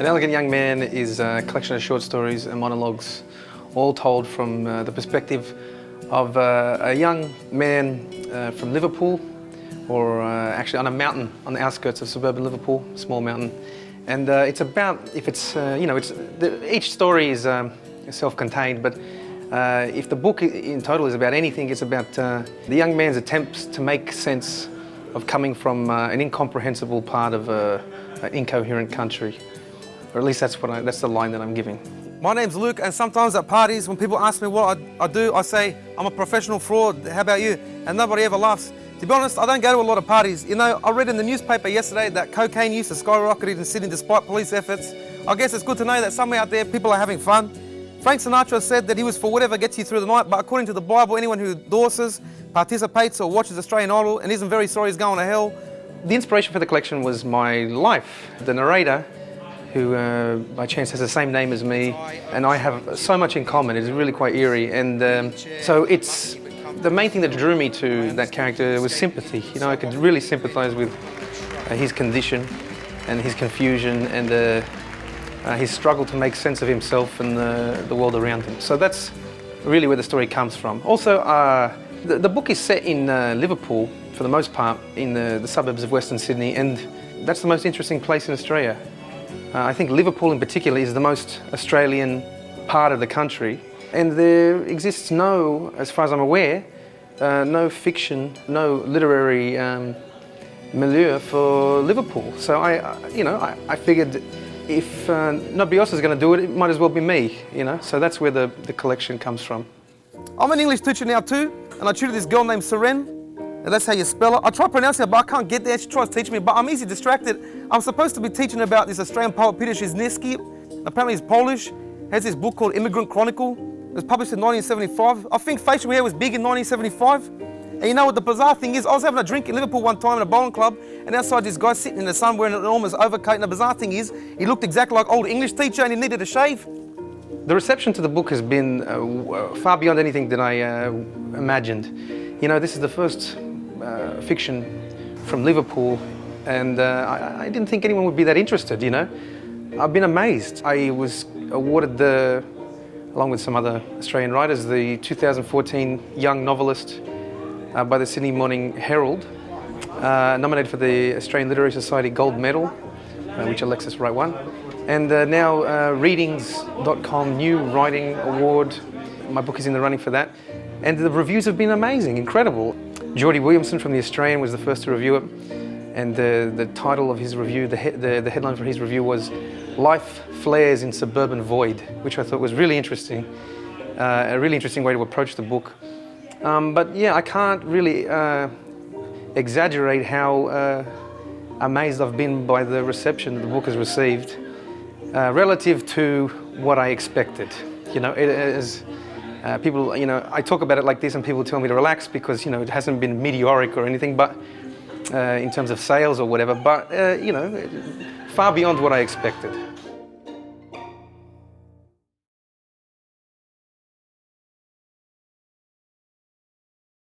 An Elegant Young Man is a collection of short stories and monologues, all told from the perspective of a young man from Liverpool, or actually on a mountain on the outskirts of suburban Liverpool, small mountain. And it's about, each story is self-contained, but if the book in total is about anything, it's about the young man's attempts to make sense of coming from an incomprehensible part of an incoherent country. Or at least that's the line that I'm giving. My name's Luke, and sometimes at parties when people ask me what I do, I say, I'm a professional fraud, how about you? And nobody ever laughs. To be honest, I don't go to a lot of parties. You know, I read in the newspaper yesterday that cocaine use has skyrocketed in Sydney despite police efforts. I guess it's good to know that somewhere out there people are having fun. Frank Sinatra said that he was for whatever gets you through the night, but according to the Bible, anyone who endorses, participates or watches Australian Idol and isn't very sorry is going to hell. The inspiration for the collection was my life. The narrator, who by chance has the same name as me, and I have so much in common. It's really quite eerie, and so it's the main thing that drew me to that character was sympathy. You know, I could really sympathise with his condition and his confusion and his struggle to make sense of himself and the world around him. So that's really where the story comes from. Also, the book is set in Liverpool for the most part, in the suburbs of Western Sydney, and that's the most interesting place in Australia. I think Liverpool in particular is the most Australian part of the country, and there exists no, as far as I'm aware, no fiction, no literary milieu for Liverpool. So I figured if nobody else is going to do it, it might as well be me, you know. So that's where the collection comes from. I'm an English teacher now too, and I tutor this girl named Seren. And that's how you spell it. I try pronouncing it, but I can't get there. She tries to teach me, but I'm easily distracted. I'm supposed to be teaching about this Australian poet, Peter Szyzewski. Apparently he's Polish. He has this book called Immigrant Chronicle. It was published in 1975. I think facial hair was big in 1975. And you know what the bizarre thing is? I was having a drink in Liverpool one time in a bowling club, and outside this guy sitting in the sun wearing an enormous overcoat. And the bizarre thing is, he looked exactly like old English teacher and he needed a shave. The reception to the book has been far beyond anything that I imagined. You know, this is the first fiction from Liverpool, and I didn't think anyone would be that interested, you know. I've been amazed. I was awarded along with some other Australian writers, the 2014 Young Novelist by the Sydney Morning Herald, nominated for the Australian Literary Society Gold Medal, which Alexis Wright won, and now Readings.com New Writing Award. My book is in the running for that, and the reviews have been amazing, incredible. Geordie Williamson from The Australian was the first to review it, and the title of his review, the headline for his review was "Life Flares in Suburban Void," which I thought was really interesting, a really interesting way to approach the book. But yeah, I can't really exaggerate how amazed I've been by the reception that the book has received, relative to what I expected. You know, it is. People, you know, I talk about it like this and people tell me to relax because, you know, it hasn't been meteoric or anything, but in terms of sales or whatever, but, you know, far beyond what I expected.